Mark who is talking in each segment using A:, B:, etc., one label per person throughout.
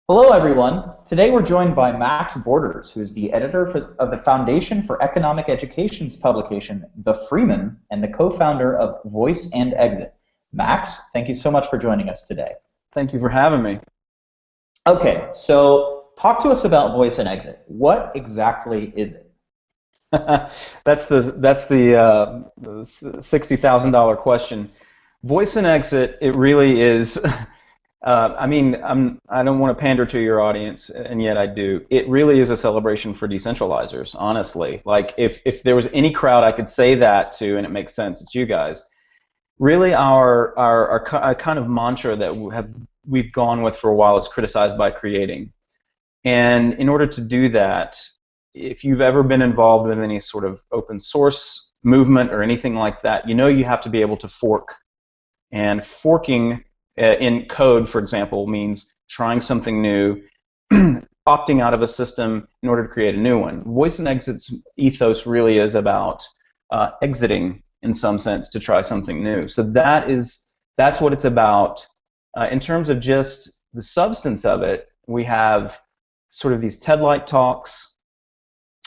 A: Hello, everyone. Today we're joined by Max Borders, who is the editor of the Foundation for Economic Education's publication, The Freeman, and the co-founder of Voice and Exit. Max, thank you so much for joining us today.
B: Thank you for having me.
A: Okay, so talk to us about Voice and Exit. What exactly is it?
B: That's the $60,000 question. Voice and Exit, it really is. I don't want to pander to your audience, and yet I do. It really is a celebration for decentralizers, honestly. Like, if there was any crowd I could say that to, and it makes sense, it's you guys. Really, our kind of mantra that we've gone with for a while is criticized by creating. And in order to do that, if you've ever been involved with any sort of open source movement or anything like that, you know you have to be able to fork. And forking in code, for example, means trying something new, opting out of a system in order to create a new one. Voice and Exit's ethos really is about exiting, in some sense, to try something new. So that's what it's about. In terms of just the substance of it, we have sort of these TED-like talks,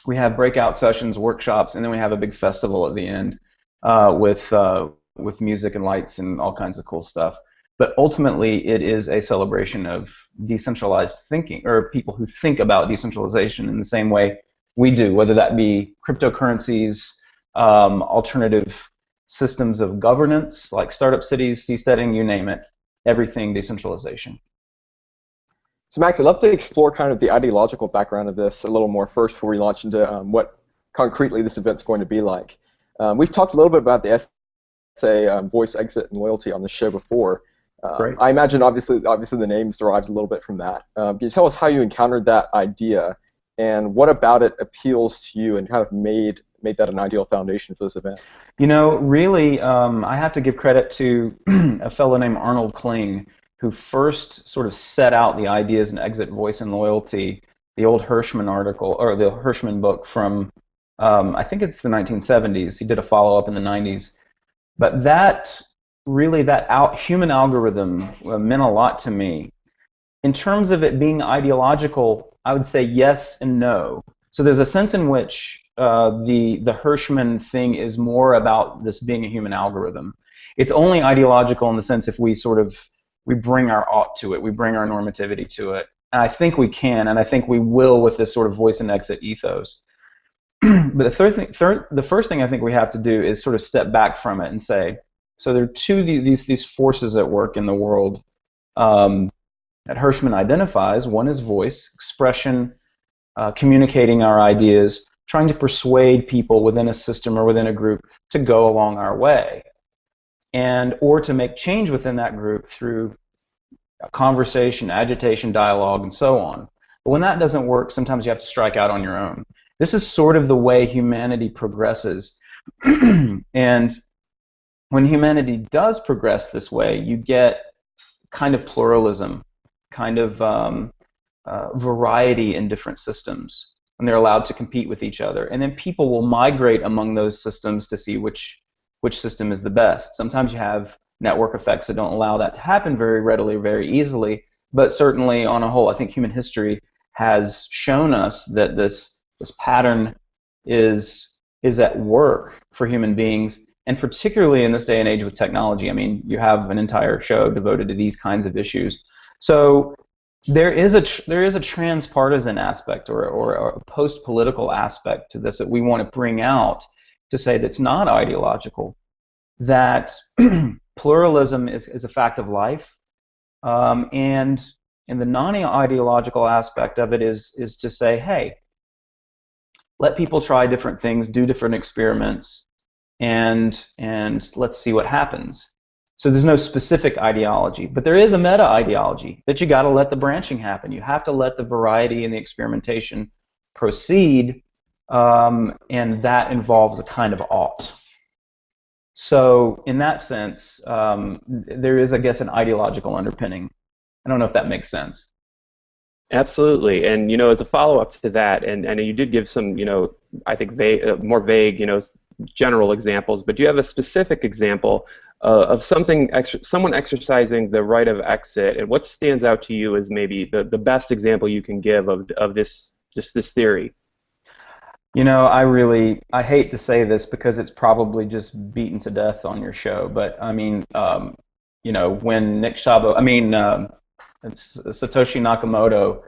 B: we have breakout sessions, workshops, and then we have a big festival at the end with music and lights and all kinds of cool stuff. But ultimately, it is a celebration of decentralized thinking, or people who think about decentralization in the same way we do, whether that be cryptocurrencies, alternative systems of governance, like startup cities, seasteading, you name it, everything decentralization.
C: So Max, I'd love to explore kind of the ideological background of this a little more first before we launch into what concretely this event's going to be like. We've talked a little bit about the essay, Voice, Exit, and Loyalty on the show before. I imagine obviously the name's derived a little bit from that. Can you tell us how you encountered that idea and what about it appeals to you and kind of made that an ideal foundation for this event?
B: You know, really, I have to give credit to a fellow named Arnold Kling, who first sort of set out the ideas in Exit, Voice, and Loyalty, the old Hirschman article, or the Hirschman book from, I think it's the 1970s. He did a follow-up in the 90s. But that human algorithm meant a lot to me. In terms of it being ideological, I would say yes and no. So there's a sense in which the Hirschman thing is more about this being a human algorithm. It's only ideological in the sense if we bring our ought to it, we bring our normativity to it. And I think we can, and I think we will with this sort of voice and exit ethos. But the first thing I think we have to do is sort of step back from it and say, so there are these forces at work in the world that Hirschman identifies. One is voice, expression, communicating our ideas, trying to persuade people within a system or within a group to go along our way, or to make change within that group through conversation, agitation, dialogue, and so on. But when that doesn't work, sometimes you have to strike out on your own. This is sort of the way humanity progresses. And when humanity does progress this way, you get kind of pluralism, kind of variety in different systems, and they're allowed to compete with each other. And then people will migrate among those systems to see which system is the best. Sometimes you have network effects that don't allow that to happen very readily, very easily, but certainly on a whole, I think human history has shown us that this pattern is at work for human beings, and particularly in this day and age with technology. I mean, you have an entire show devoted to these kinds of issues. So there is a transpartisan aspect or a post-political aspect to this that we want to bring out to say that's not ideological, that pluralism is a fact of life, and the non-ideological aspect of it is to say, hey, let people try different things, do different experiments, and let's see what happens. So there's no specific ideology, but there is a meta-ideology that you got to let the branching happen. You have to let the variety and the experimentation proceed, and that involves a kind of ought. So in that sense, there is, I guess, an ideological underpinning. I don't know if that makes sense.
D: Absolutely, and as a follow-up to that, and you did give some, I think more vague, general examples, but do you have a specific example of someone exercising the right of exit, and what stands out to you as maybe the best example you can give of this theory?
B: You know, I hate to say this because it's probably just beaten to death on your show, but I mean, you know, when Satoshi Nakamoto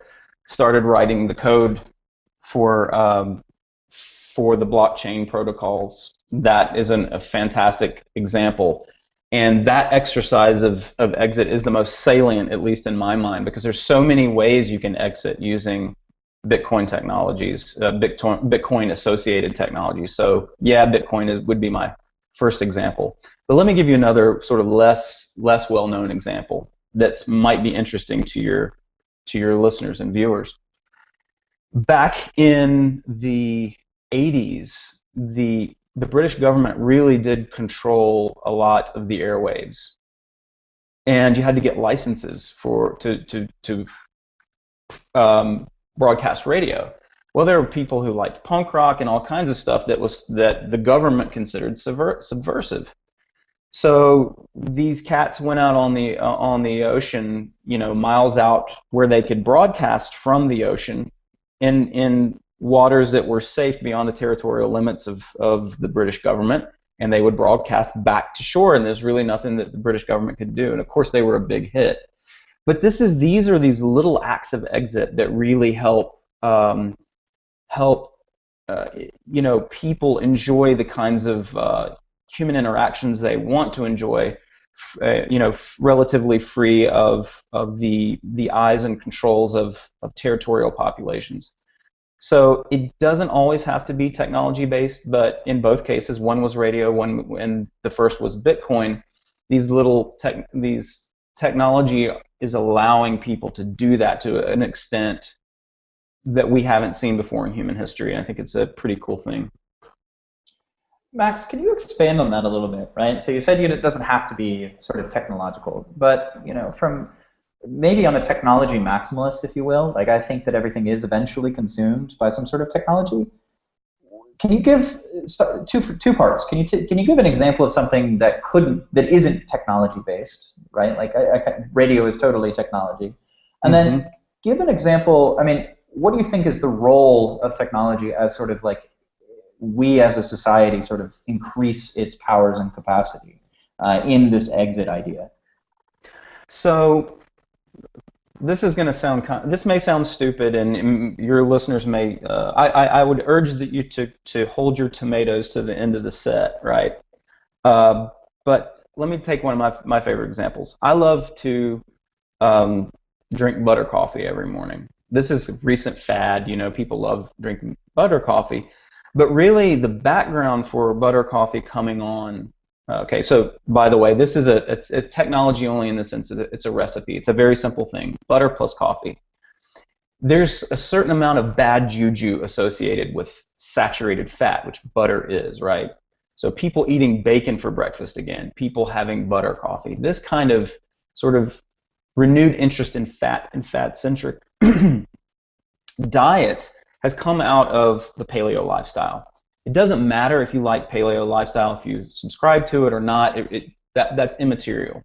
B: started writing the code for the blockchain protocols, that is a fantastic example. And that exercise of exit is the most salient, at least in my mind, because there's so many ways you can exit using Bitcoin technologies, Bitcoin-associated technologies. So yeah, Bitcoin would be my first example. But let me give you another sort of less well-known example that might be interesting to your listeners and viewers. Back in the 80s, the British government really did control a lot of the airwaves, and you had to get licenses to broadcast radio. Well, there were people who liked punk rock and all kinds of stuff that the government considered subversive. So these cats went out on the ocean, you know, miles out where they could broadcast from the ocean in waters that were safe beyond the territorial limits of the British government, and they would broadcast back to shore, and there's really nothing that the British government could do. And of course, they were a big hit. But these are these little acts of exit that really help you know, people enjoy the kinds of human interactions they want to enjoy, you know, relatively free of the eyes and controls of territorial populations. So it doesn't always have to be technology based, but in both cases, one was radio, and the first was Bitcoin. These technology is allowing people to do that to an extent that we haven't seen before in human history, and I think it's a pretty cool thing.
A: Max, can you expand on that a little bit, right? So you said it doesn't have to be sort of technological, but you know, from maybe I'm a technology maximalist, if you will. Like, I think that everything is eventually consumed by some sort of technology. Can you give two parts? Can you give an example of something that isn't technology based, right? Like radio is totally technology, and then give an example. I mean, what do you think is the role of technology as sort of like we as a society sort of increase its powers and capacity in this exit idea?
B: So this is going to sound this may sound stupid, and your listeners may. I would urge you to hold your tomatoes to the end of the set, right? But let me take one of my favorite examples. I love to drink butter coffee every morning. This is a recent fad. You know, people love drinking butter coffee, but really the background for butter coffee coming on. Okay, so by the way, this is it's technology only in the sense that it's a recipe. It's a very simple thing: butter plus coffee. There's a certain amount of bad juju associated with saturated fat, which butter is, right? So people eating bacon for breakfast again, people having butter coffee. This kind of sort of renewed interest in fat and fat-centric diet has come out of the paleo lifestyle. It doesn't matter if you like paleo lifestyle, if you subscribe to it or not, that's immaterial.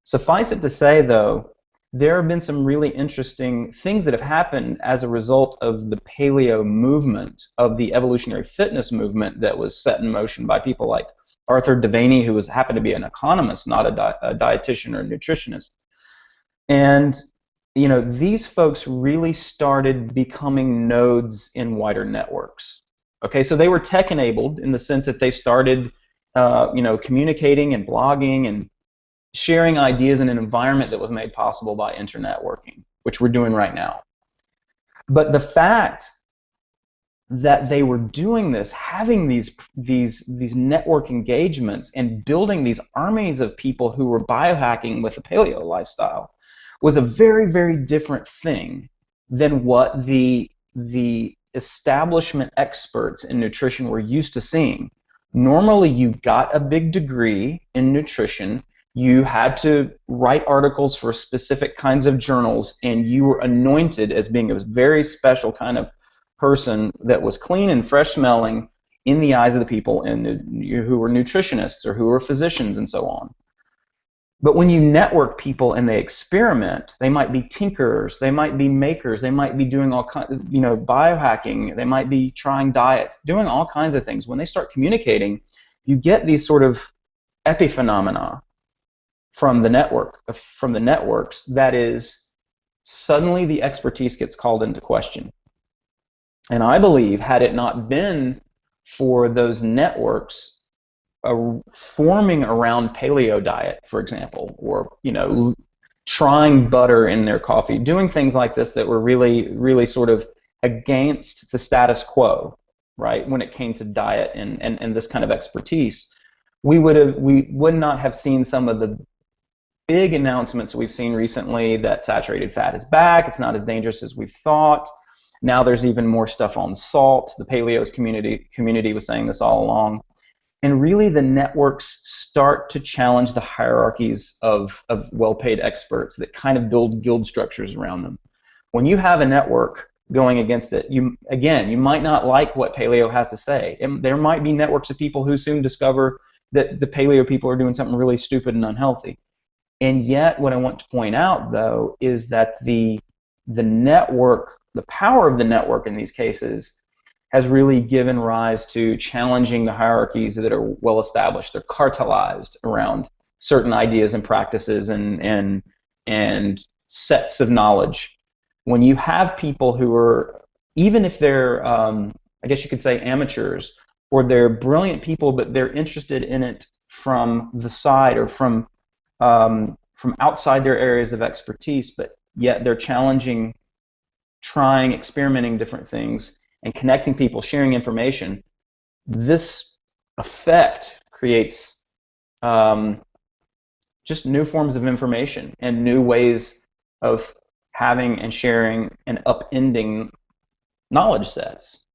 B: Suffice it to say, though, there have been some really interesting things that have happened as a result of the paleo movement, of the evolutionary fitness movement that was set in motion by people like Arthur Devaney, who happened to be an economist, not a dietitian or a nutritionist. And you know, these folks really started becoming nodes in wider networks. Okay, so they were tech-enabled in the sense that they started, you know, communicating and blogging and sharing ideas in an environment that was made possible by internetworking, which we're doing right now. But the fact that they were doing this, having these network engagements and building these armies of people who were biohacking with the paleo lifestyle was a very, very different thing than what the establishment experts in nutrition were used to seeing. Normally, you got a big degree in nutrition, you had to write articles for specific kinds of journals, and you were anointed as being a very special kind of person that was clean and fresh smelling in the eyes of the people who were nutritionists or who were physicians and so on. But when you network people and they experiment, they might be tinkerers, they might be makers, they might be doing all kinds of, biohacking, they might be trying diets, doing all kinds of things. When they start communicating, you get these sort of epiphenomena from the networks, that is, suddenly the expertise gets called into question. And I believe, had it not been for those networks forming around paleo diet, for example, or trying butter in their coffee, doing things like this that were really, really sort of against the status quo, right? When it came to diet and this kind of expertise, we would not have seen some of the big announcements we've seen recently that saturated fat is back. It's not as dangerous as we thought. Now there's even more stuff on salt. The paleo community was saying this all along. And really the networks start to challenge the hierarchies of well-paid experts that kind of build guild structures around them. When you have a network going against it, you might not like what paleo has to say. And there might be networks of people who soon discover that the paleo people are doing something really stupid and unhealthy. And yet what I want to point out, though, is that the network, the power of the network in these cases, has really given rise to challenging the hierarchies that are well established. They're cartelized around certain ideas and practices and sets of knowledge. When you have people who are, even if they're, I guess you could say amateurs, or they're brilliant people, but they're interested in it from the side or from outside their areas of expertise, but yet they're challenging, trying, experimenting different things, and connecting people, sharing information, this effect creates just new forms of information and new ways of having and sharing and upending knowledge sets.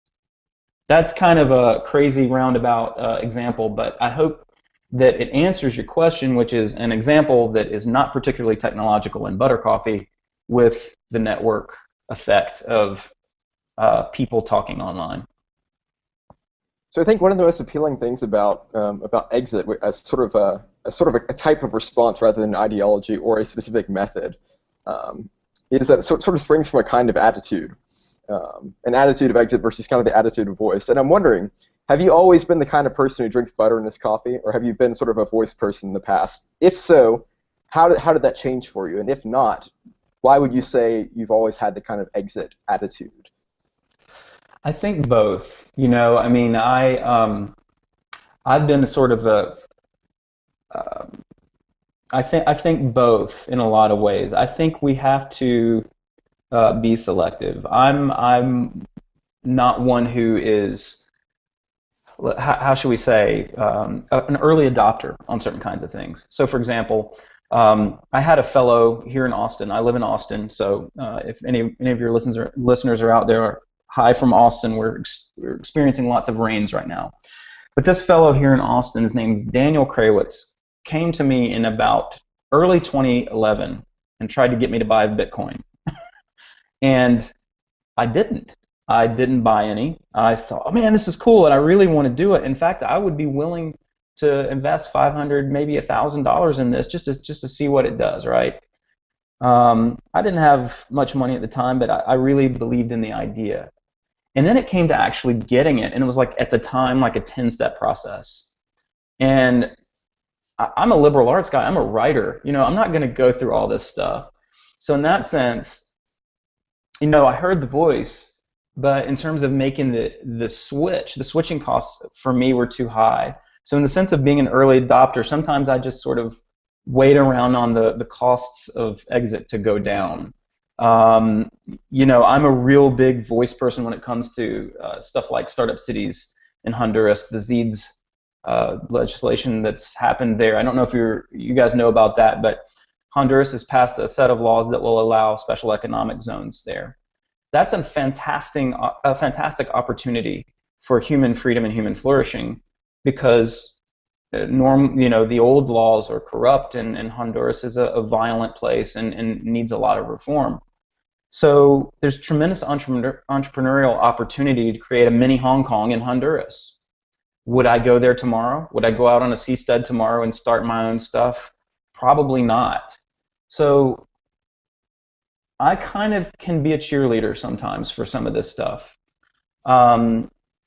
B: That's kind of a crazy roundabout example, but I hope that it answers your question, which is an example that is not particularly technological in butter coffee, with the network effect of people talking online.
C: So I think one of the most appealing things about exit as sort of a type of response rather than an ideology or a specific method is that it sort of springs from a kind of attitude, an attitude of exit versus kind of the attitude of voice. And I'm wondering, have you always been the kind of person who drinks butter in his coffee, or have you been sort of a voice person in the past? If so, how did that change for you? And if not, why would you say you've always had the kind of exit attitude?
B: I think both. I mean, I've been a sort of a. I think both in a lot of ways. I think we have to be selective. I'm not one who is, how should we say, an early adopter on certain kinds of things. So, for example, I had a fellow here in Austin. I live in Austin, so if any of your listeners are out there. Hi from Austin. We're experiencing lots of rains right now. But this fellow here in Austin, his name's Daniel Krawitz, came to me in about early 2011 and tried to get me to buy Bitcoin. And I didn't. I didn't buy any. I thought, oh man, this is cool, and I really want to do it. In fact, I would be willing to invest $500, maybe $1,000 in this just to see what it does, right? I didn't have much money at the time, but I really believed in the idea. And then it came to actually getting it, and it was like, at the time, like a 10-step process. And I'm a liberal arts guy. I'm a writer. I'm not going to go through all this stuff. So in that sense, I heard the voice, but in terms of making the switching costs for me were too high. So in the sense of being an early adopter, sometimes I just sort of wait around on the costs of exit to go down. I'm a real big voice person when it comes to stuff like startup cities in Honduras, the ZEEDS legislation that's happened there. I don't know if you guys know about that, but Honduras has passed a set of laws that will allow special economic zones there. That's a fantastic opportunity for human freedom and human flourishing, because the old laws are corrupt, and Honduras is a violent place and needs a lot of reform. So there's tremendous entrepreneurial opportunity to create a mini Hong Kong in Honduras. Would I go there tomorrow? Would I go out on a seastead tomorrow and start my own stuff? Probably not. So I kind of can be a cheerleader sometimes for some of this stuff.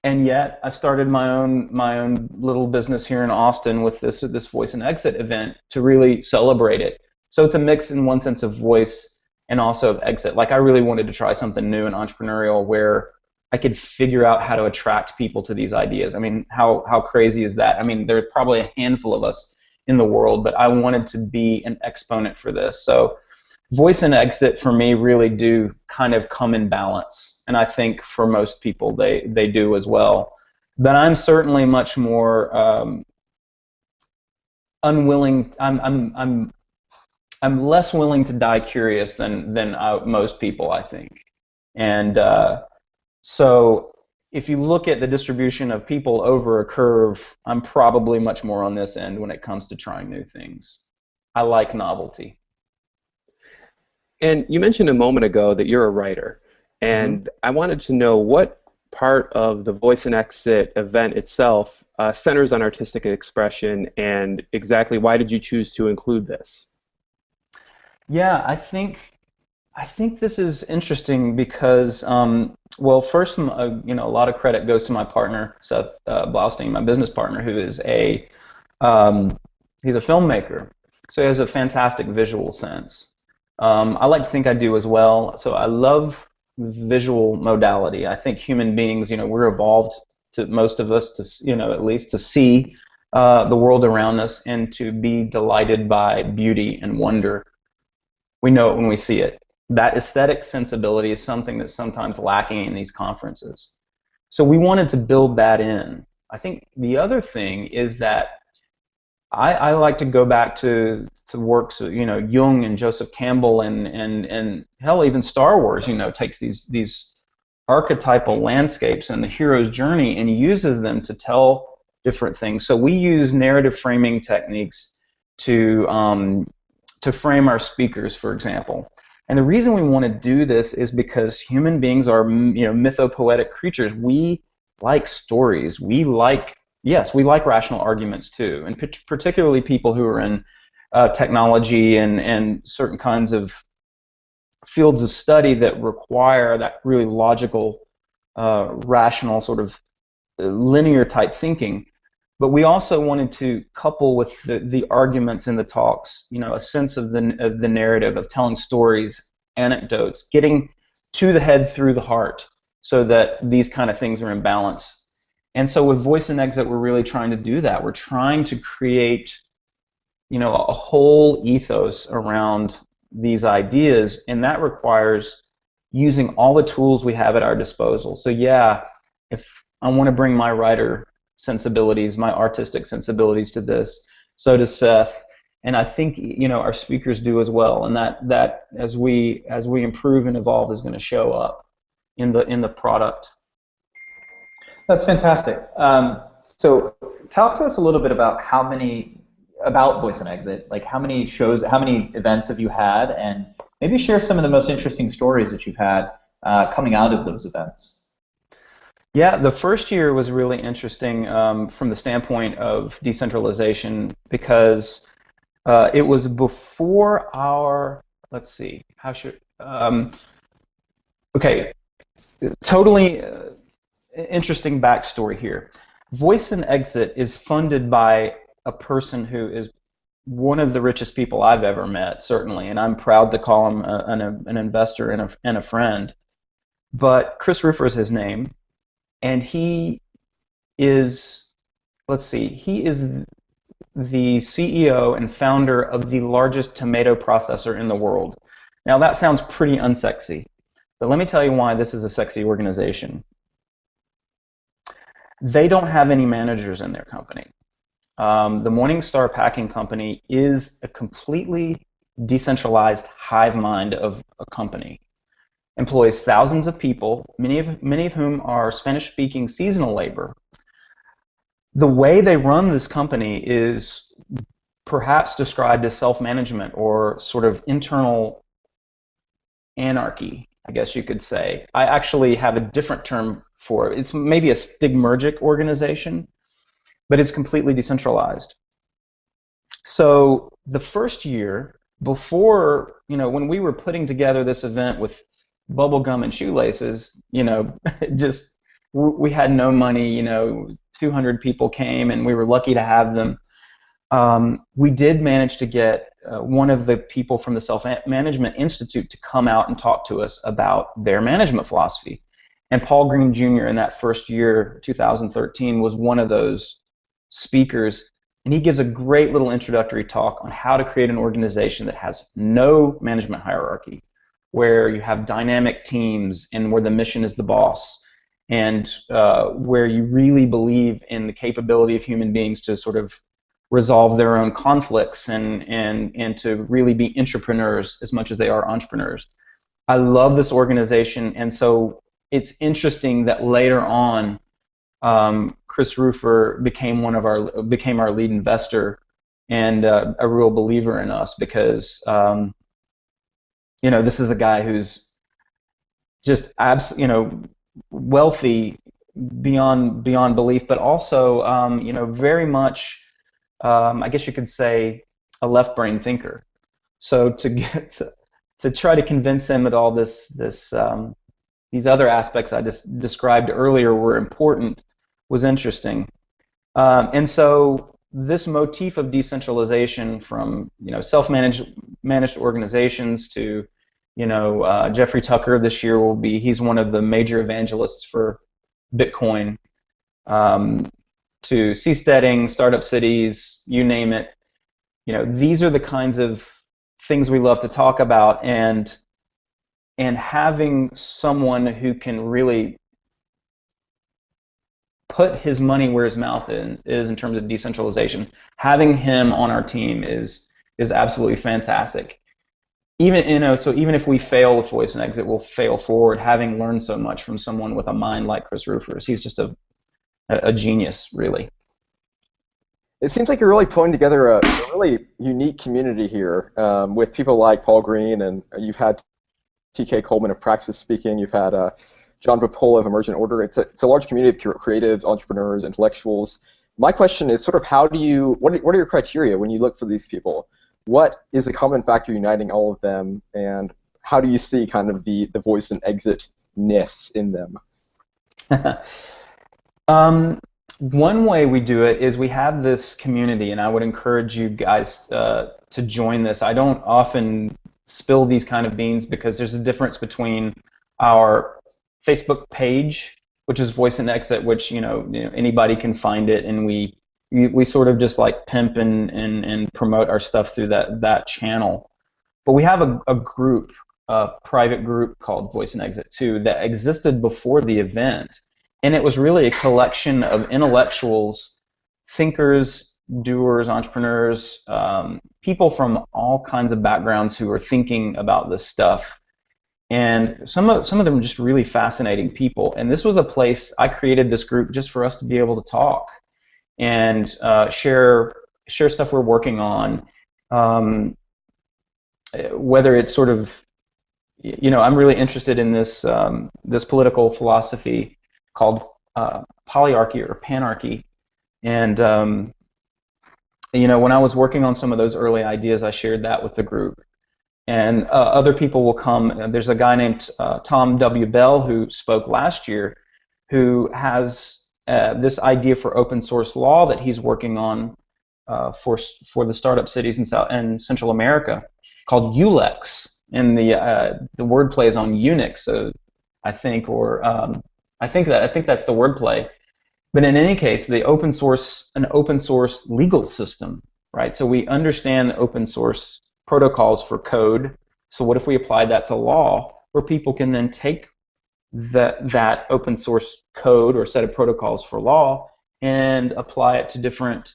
B: And yet I started my own little business here in Austin with this Voice and Exit event to really celebrate it. So it's a mix in one sense of voice and also of exit. Like I really wanted to try something new and entrepreneurial where I could figure out how to attract people to these ideas. I mean, how crazy is that? I mean, there are probably a handful of us in the world, but I wanted to be an exponent for this. So voice and exit for me really do kind of come in balance, and I think for most people they do as well. But I'm certainly much more unwilling. I'm less willing to die curious than most people, I think. And so if you look at the distribution of people over a curve, I'm probably much more on this end when it comes to trying new things. I like novelty.
D: And you mentioned a moment ago that you're a writer, and I wanted to know what part of the Voice and Exit event itself centers on artistic expression, and exactly why did you choose to include this?
B: Yeah, I think this is interesting because, well, first, you know, a lot of credit goes to my partner, Seth Blaustein, my business partner, who is he's a filmmaker, so he has a fantastic visual sense. I like to think I do as well. So I love visual modality. I think human beings, you know, we're evolved, to most of us, to, you know, at least to see the world around us and to be delighted by beauty and wonder. We know it when we see it. That aesthetic sensibility is something that's sometimes lacking in these conferences. So we wanted to build that in. I think the other thing is that I like to go back to works, you know, Jung and Joseph Campbell and hell, even Star Wars, you know, takes these archetypal landscapes and the hero's journey and uses them to tell different things. So we use narrative framing techniques to frame our speakers, for example. And the reason we want to do this is because human beings are, you know, mythopoetic creatures. We like stories. We like rational arguments too, and particularly people who are in technology and certain kinds of fields of study that require that really logical, rational sort of linear type thinking. But we also wanted to couple with the arguments in the talks, you know, a sense of the narrative, of telling stories, anecdotes, getting to the head through the heart, so that these kind of things are in balance. And so with Voice and Exit, we're really trying to do that. We're trying to create, you know, a whole ethos around these ideas, and that requires using all the tools we have at our disposal. So yeah, if I want to bring my writer sensibilities, my artistic sensibilities to this, so does Seth, and I think, you know, our speakers do as well. And that as we improve and evolve is going to show up in the product.
A: That's fantastic. So talk to us a little bit about about Voice and Exit, like how many shows, how many events have you had, and maybe share some of the most interesting stories that you've had coming out of those events.
B: Yeah, the first year was really interesting from the standpoint of decentralization because it was before our, let's see, how should, okay, totally interesting backstory here. Voice and Exit is funded by a person who is one of the richest people I've ever met, certainly, and I'm proud to call him an investor and a friend. But Chris Ruffer is his name, and he is, let's see, he is the CEO and founder of the largest tomato processor in the world. Now that sounds pretty unsexy, but let me tell you why this is a sexy organization. They don't have any managers in their company. The Morningstar Packing Company is a completely decentralized hive mind of a company. Employs thousands of people, many of whom are Spanish-speaking seasonal labor. The way they run this company is perhaps described as self-management or sort of internal anarchy, I guess you could say. I actually have a different term for it. It's maybe a stigmergic organization, but it's completely decentralized. So the first year, before, when we were putting together this event with bubble gum and shoelaces, just we had no money. 200 people came, and we were lucky to have them. We did manage to get one of the people from the Self-Management Institute to come out and talk to us about their management philosophy. And Paul Green Jr. in that first year, 2013, was one of those speakers. And he gives a great little introductory talk on how to create an organization that has no management hierarchy, where you have dynamic teams and where the mission is the boss, and where you really believe in the capability of human beings to sort of resolve their own conflicts and to really be entrepreneurs as much as they are entrepreneurs. I love this organization, and so it's interesting that later on Chris Rufer became our lead investor and a real believer in us, because this is a guy who's just wealthy beyond belief, but also very much I guess you could say a left brain thinker. So to try to convince him that all these other aspects I just described earlier were important was interesting. And so this motif of decentralization, from self-managed organizations to Jeffrey Tucker this year he's one of the major evangelists for Bitcoin, to seasteading, startup cities, you name it. These are the kinds of things we love to talk about, and having someone who can really put his money where his mouth is in terms of decentralization. Having him on our team is absolutely fantastic. So even if we fail with Voice and Exit, we'll fail forward, having learned so much from someone with a mind like Chris Rufer's. He's just a genius, really.
C: It seems like you're really pulling together a really unique community here, with people like Paul Green, and you've had T.K. Coleman of Praxis speaking. You've had John Papola of Emergent Order. It's a large community of creatives, entrepreneurs, intellectuals. My question is sort of what are your criteria when you look for these people? What is a common factor uniting all of them, and how do you see kind of the Voice and Exit-ness in them?
B: One way we do it is we have this community, and I would encourage you guys to join this. I don't often spill these kind of beans because there's a difference between our Facebook page, which is Voice and Exit, which anybody can find it, and we sort of just like pimp and promote our stuff through that channel. But we have a group, a private group called Voice and Exit 2 that existed before the event. And it was really a collection of intellectuals, thinkers, doers, entrepreneurs, people from all kinds of backgrounds who are thinking about this stuff. And some of them are just really fascinating people. And this was a place, I created this group just for us to be able to talk and share stuff we're working on. Whether it's sort of, I'm really interested in this political philosophy called polyarchy or panarchy, and when I was working on some of those early ideas, I shared that with the group, and other people will come. There's a guy named Tom W. Bell who spoke last year, who has this idea for open source law that he's working on for the startup cities in Central America, called ULEX, and the wordplay is on Unix, I think, or I think that's the wordplay. But in any case, an open source legal system, right? So we understand open source protocols for code. So what if we applied that to law, where people can then take that open source code or set of protocols for law and apply it to different,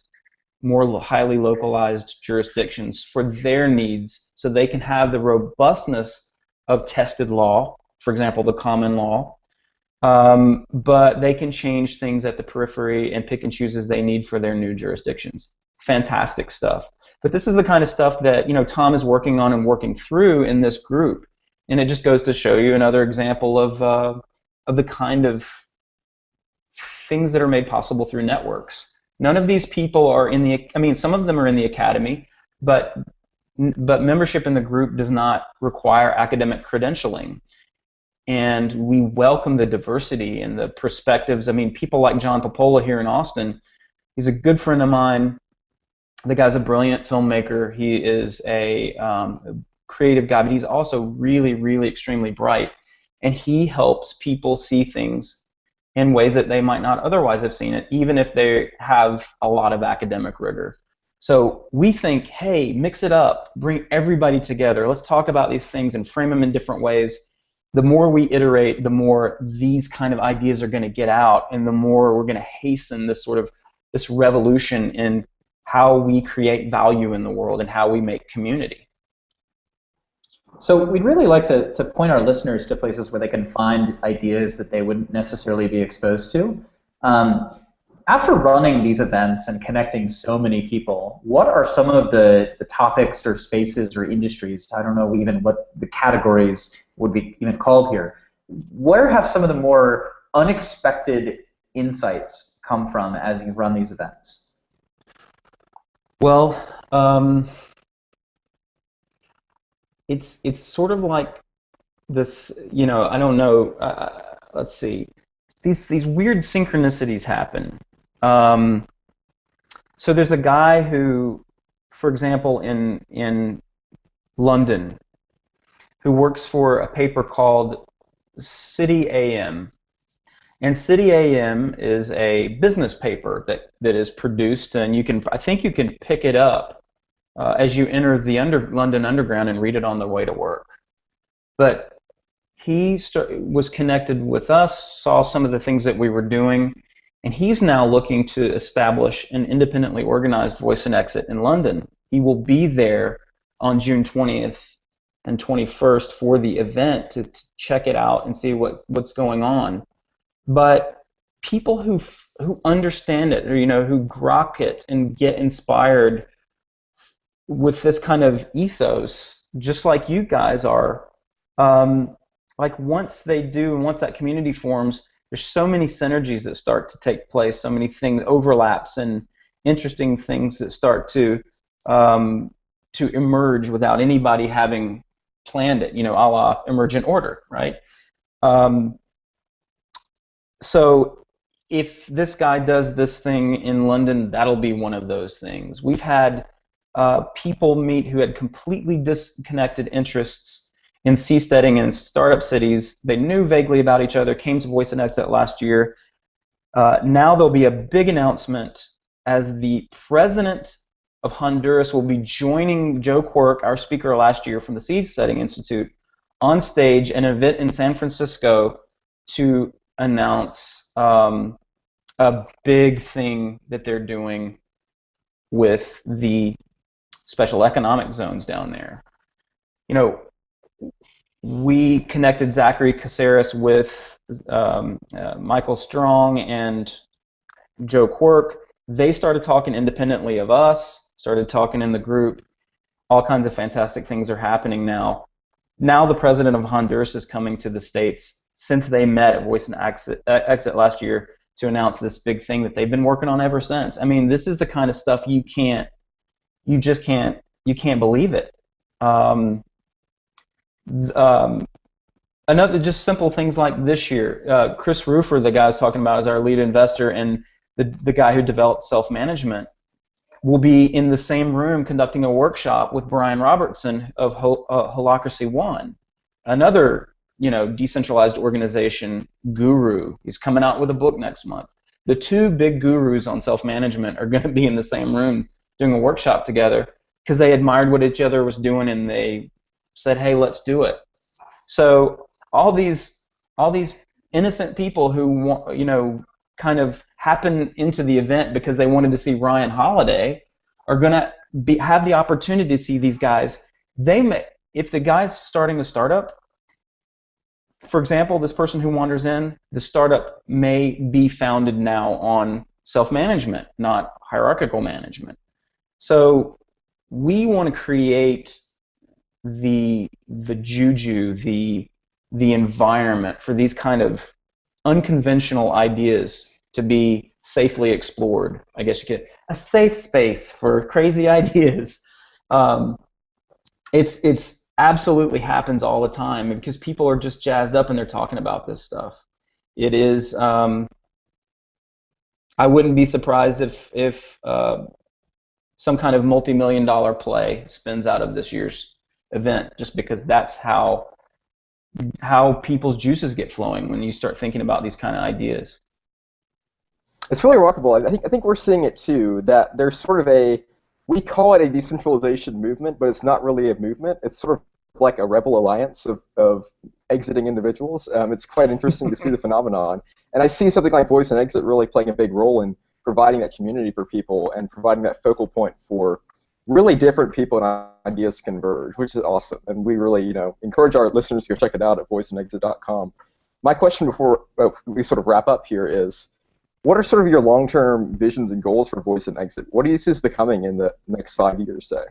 B: more highly localized jurisdictions for their needs, so they can have the robustness of tested law, for example, the common law. But they can change things at the periphery and pick and choose as they need for their new jurisdictions. Fantastic stuff. But this is the kind of stuff that Tom is working on and working through in this group, and it just goes to show you another example of the kind of things that are made possible through networks. None of these people are in the, I mean, some of them are in the academy, but membership in the group does not require academic credentialing. And we welcome the diversity and the perspectives. I mean, people like John Papola here in Austin, he's a good friend of mine. The guy's a brilliant filmmaker. He is a creative guy, but he's also really, really extremely bright. And he helps people see things in ways that they might not otherwise have seen it, even if they have a lot of academic rigor. So we think, hey, mix it up, bring everybody together. Let's talk about these things and frame them in different ways. The more we iterate, the more these kind of ideas are going to get out, and the more we're going to hasten this sort of this revolution in how we create value in the world and how we make community.
A: So we'd really like to point our listeners to places where they can find ideas that they wouldn't necessarily be exposed to. After running these events and connecting so many people, what are some of the topics or spaces or industries, I don't know even what the categories would be even called here, where have some of the more unexpected insights come from as you run these events?
B: Well, it's sort of like this, you know, I don't know, let's see, these weird synchronicities happen. So there's a guy who, for example, in London, who works for a paper called City AM. And City AM is a business paper that is produced, and I think you can pick it up as you enter the London Underground and read it on the way to work. But he was connected with us, saw some of the things that we were doing, and he's now looking to establish an independently organized Voice and Exit in London. He will be there on June 20th and 21st for the event to check it out and see what's going on. But people who understand it, or, you know, who grok it and get inspired with this kind of ethos, just like you guys are, like once they do, and once that community forms, there's so many synergies that start to take place, so many things, overlaps, and interesting things that start to emerge without anybody having planned it, you know, a la Emergent Order, right? So if this guy does this thing in London, that'll be one of those things. We've had people meet who had completely disconnected interests in seasteading and startup cities. They knew vaguely about each other, came to Voice and Exit last year. Now there'll be a big announcement as the president of Honduras will be joining Joe Quirk, our speaker last year from the Seasteading Institute, on stage at an event in San Francisco to announce a big thing that they're doing with the special economic zones down there. You know, we connected Zachary Caceres with Michael Strong and Joe Quirk. They started talking independently of us, started talking in the group. All kinds of fantastic things are happening now. Now the president of Honduras is coming to the States since they met at Voice and Exit last year to announce this big thing that they've been working on ever since. I mean, this is the kind of stuff you can't believe it. Another just simple things like this year, Chris Roofer, the guy I was talking about, is our lead investor, and the guy who developed self-management, will be in the same room conducting a workshop with Brian Robertson of Holacracy One, another, you know, decentralized organization guru. He's coming out with a book next month. The two big gurus on self-management are going to be in the same room doing a workshop together because they admired what each other was doing and they said, hey, let's do it. So all these innocent people who, you know, kind of happen into the event because they wanted to see Ryan Holiday are going to have the opportunity to see these guys. If the guy's starting a startup, for example, this person who wanders in, the startup may be founded now on self-management, not hierarchical management. So we want to create the juju, the environment for these kind of unconventional ideas to be safely explored. I guess you could, a safe space for crazy ideas. It's absolutely happens all the time because people are just jazzed up and they're talking about this stuff. It is. I wouldn't be surprised if some kind of multi-million-dollar play spins out of this year's event, just because that's how people's juices get flowing when you start thinking about these kind of ideas.
C: It's really remarkable. I think we're seeing it too, that there's sort of we call it a decentralization movement, but it's not really a movement. It's sort of like a rebel alliance of exiting individuals. It's quite interesting to see the phenomenon. And I see something like Voice and Exit really playing a big role in providing that community for people and providing that focal point for really different people and ideas to converge, which is awesome. And we really, encourage our listeners to go check it out at voiceandexit.com. My question before we sort of wrap up here is, what are sort of your long-term visions and goals for Voice and Exit? What do you see this becoming in the next 5 years, say?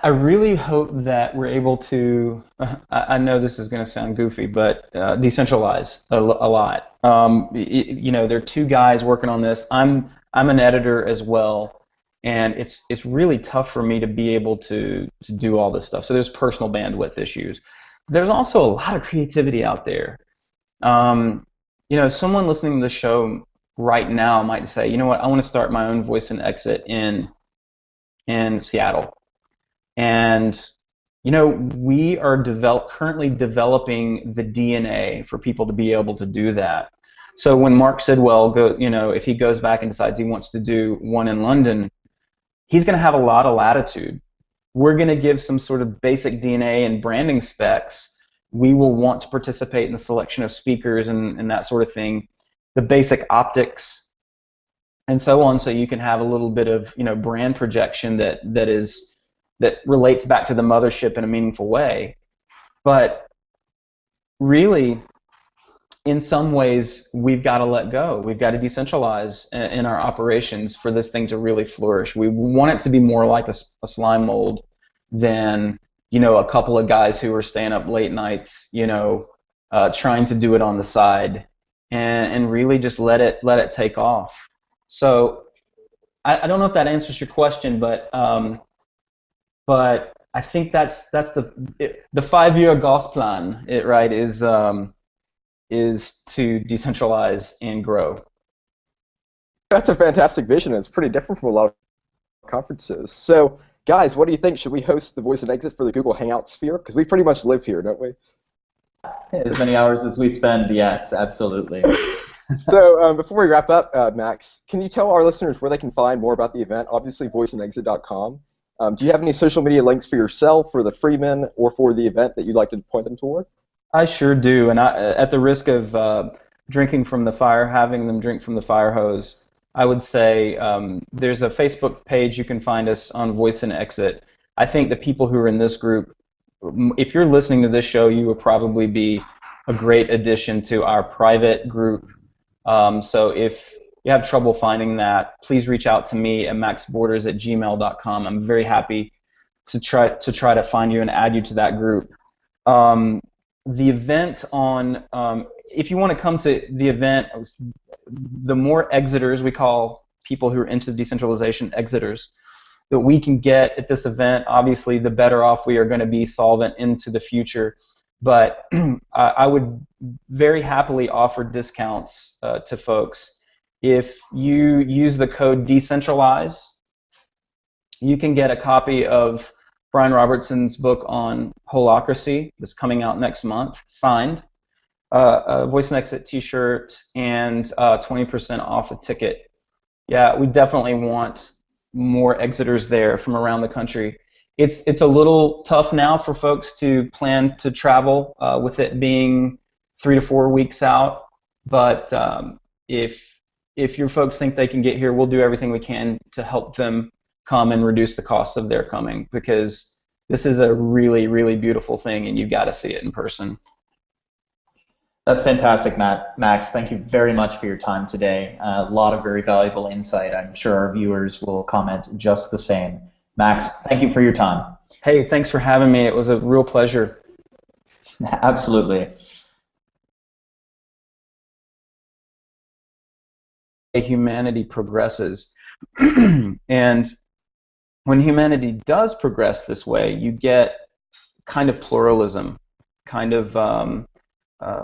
B: I really hope that we're able to, I know this is going to sound goofy, but decentralize a lot. There are two guys working on this. I'm an editor as well, and it's really tough for me to be able to do all this stuff. So there's personal bandwidth issues. There's also a lot of creativity out there. Someone listening to the show right now might say, you know what, I want to start my own Voice and Exit in Seattle. And we are currently developing the DNA for people to be able to do that. So when Mark Sidwell if he goes back and decides he wants to do one in London, he's going to have a lot of latitude. We're going to give some sort of basic DNA and branding specs. We will want to participate in the selection of speakers and that sort of thing, the basic optics, and so on. So you can have a little bit of brand projection that relates back to the mothership in a meaningful way. But really, in some ways, we've got to let go. We've got to decentralize in our operations for this thing to really flourish. We want it to be more like a slime mold than a couple of guys who are staying up late nights, trying to do it on the side, and really just let it take off. So I don't know if that answers your question, but I think that's the 5-year Gosplan, right? Is to decentralize and grow.
C: That's a fantastic vision. It's pretty different from a lot of conferences. So, guys, what do you think? Should we host the Voice and Exit for the Google Hangout sphere? Because we pretty much live here, don't we?
A: As many hours as we spend, yes, absolutely.
C: So before we wrap up, Max, can you tell our listeners where they can find more about the event? Obviously, voiceandexit.com. Do you have any social media links for yourself, for the Freeman, or for the event that you'd like to point them toward?
B: I sure do, and at the risk of drinking from the fire, having them drink from the fire hose, I would say there's a Facebook page. You can find us on Voice and Exit. I think the people who are in this group, if you're listening to this show, you would probably be a great addition to our private group. So if you have trouble finding that, please reach out to me at maxborders@gmail.com. I'm very happy to try to find you and add you to that group. The event if you want to come to the event, the more exiters, we call people who are into decentralization exiters, that we can get at this event, obviously the better off we are going to be solvent into the future. But I would very happily offer discounts to folks. If you use the code decentralize, you can get a copy of Brian Robertson's book on holacracy that's coming out next month, signed, a Voice and Exit t-shirt, and 20% off a ticket. Yeah, we definitely want more exiters there from around the country. It's a little tough now for folks to plan to travel with it being 3 to 4 weeks out, but if your folks think they can get here, we'll do everything we can to help them come and reduce the cost of their coming, because this is a really, really beautiful thing, and you've got to see it in person.
A: That's fantastic, Max. Thank you very much for your time today. A lot of very valuable insight. I'm sure our viewers will comment just the same. Max, thank you for your time.
B: Hey, thanks for having me. It was a real pleasure.
A: Absolutely.
B: humanity progresses. And when humanity does progress this way, you get kind of pluralism, kind of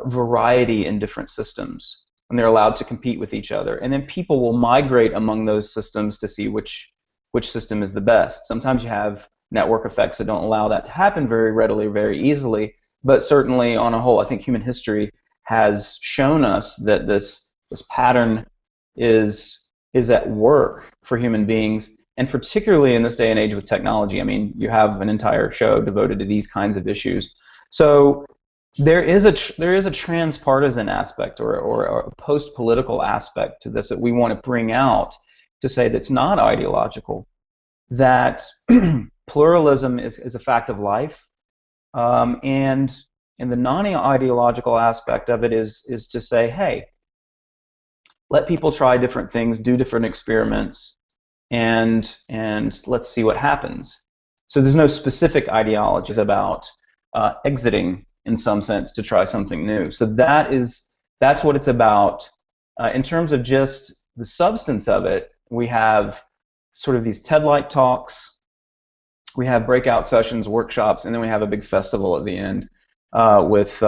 B: variety in different systems, and they're allowed to compete with each other. And then people will migrate among those systems to see which system is the best. Sometimes you have network effects that don't allow that to happen very readily, very easily, but certainly on a whole, I think human history has shown us that this pattern is at work for human beings, and particularly in this day and age with technology. I mean, you have an entire show devoted to these kinds of issues. So there is a transpartisan aspect or a post-political aspect to this that we want to bring out to say that's not ideological, that pluralism is a fact of life, and the non-ideological aspect of it is to say, hey, let people try different things, do different experiments, and let's see what happens. So there's no specific ideologies about exiting in some sense to try something new. So that's what it's about. In terms of just the substance of it, we have sort of these TED-like talks, we have breakout sessions, workshops, and then we have a big festival at the end with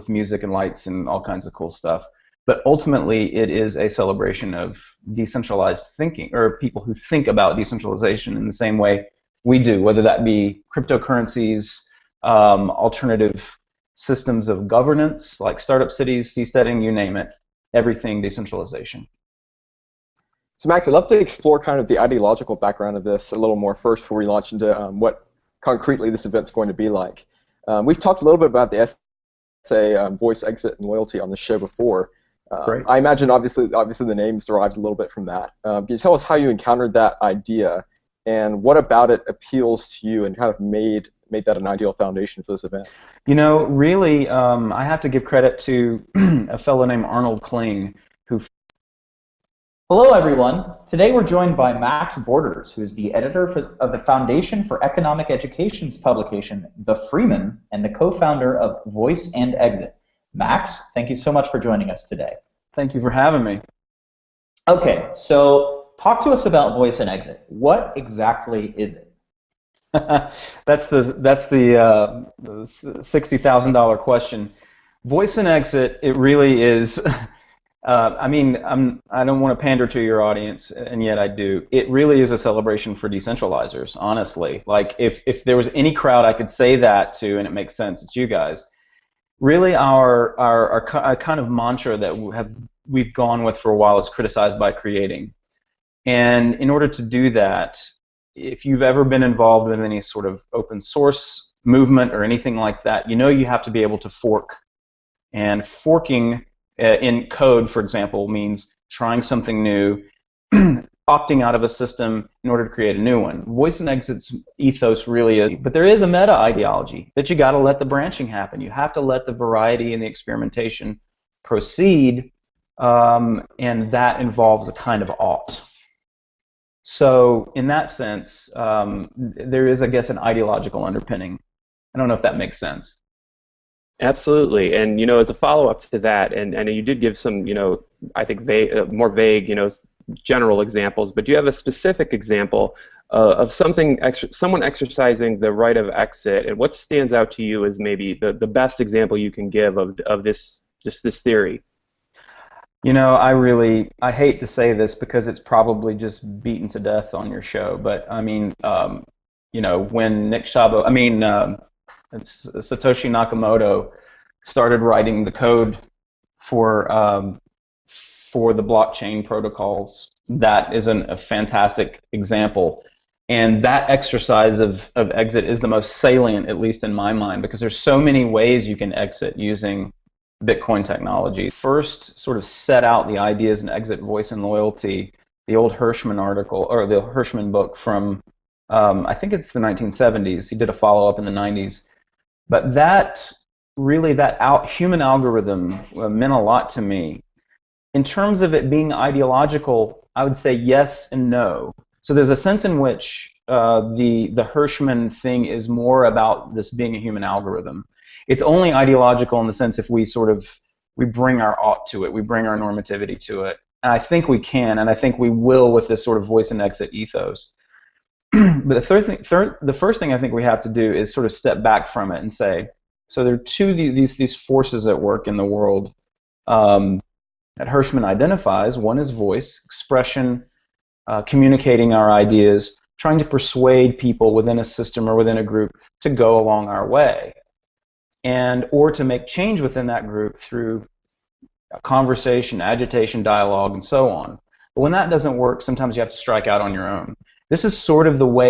B: music and lights and all kinds of cool stuff. But ultimately, it is a celebration of decentralized thinking, or people who think about decentralization in the same way we do, whether that be cryptocurrencies, alternative systems of governance, like startup cities, seasteading, you name it, everything decentralization.
C: So Max, I'd love to explore kind of the ideological background of this a little more first before we launch into what concretely this event's going to be like. We've talked a little bit about the SA, voice, exit, and loyalty on the show before.
B: Great.
C: I imagine obviously the name's derived a little bit from that. Can you tell us how you encountered that idea and what about it appeals to you and kind of made that an ideal foundation for this event?
B: You know, really, I have to give credit to a fellow named Arnold Kling, who...
A: Hello, everyone. Today we're joined by Max Borders, who is the editor of the Foundation for Economic Education's publication, The Freeman, and the co-founder of Voice and Exit. Max, thank you so much for joining us today.
B: Thank you for having me.
A: Okay, so talk to us about Voice and Exit. What exactly is it?
B: That's the $60,000 question. Voice and Exit, it really is. I mean, I don't want to pander to your audience, and yet I do. It really is a celebration for decentralizers, honestly. Like, if there was any crowd I could say that to, and it makes sense, it's you guys. Really, our kind of mantra that we've gone with for a while is criticized by creating. And in order to do that, if you've ever been involved with any sort of open source movement or anything like that, you know you have to be able to fork. And forking in code, for example, means trying something new, opting out of a system in order to create a new one. Voice and Exit's ethos really is, but there is a meta ideology that you got to let the branching happen. You have to let the variety and the experimentation proceed, and that involves a kind of ought. So in that sense, there is, I guess, an ideological underpinning. I don't know if that makes sense.
D: Absolutely, and you know, as a follow-up to that, and you did give some, you know, I think more vague, you know, general examples, but do you have a specific example of someone exercising the right of exit, and what stands out to you as maybe the best example you can give of this theory?
B: You know, I hate to say this because it's probably just beaten to death on your show, but I mean, you know, when Satoshi Nakamoto started writing the code for the blockchain protocols, that is a fantastic example. And that exercise of exit is the most salient, at least in my mind, because there's so many ways you can exit using Bitcoin technology. First sort of set out the ideas in Exit, Voice, and Loyalty, the old Hirschman article, or the Hirschman book from, I think it's the 1970s. He did a follow-up in the 90s. But that human algorithm meant a lot to me. In terms of it being ideological, I would say yes and no. So there's a sense in which the Hirschman thing is more about this being a human algorithm. It's only ideological in the sense if we bring our ought to it, we bring our normativity to it. And I think we can, and I think we will with this sort of voice and exit ethos. But the first thing I think we have to do is sort of step back from it and say, so there are these forces at work in the world that Hirschman identifies. One is voice, expression, communicating our ideas, trying to persuade people within a system or within a group to go along our way, or to make change within that group through conversation, agitation, dialogue, and so on. But when that doesn't work, sometimes you have to strike out on your own. This is sort of the way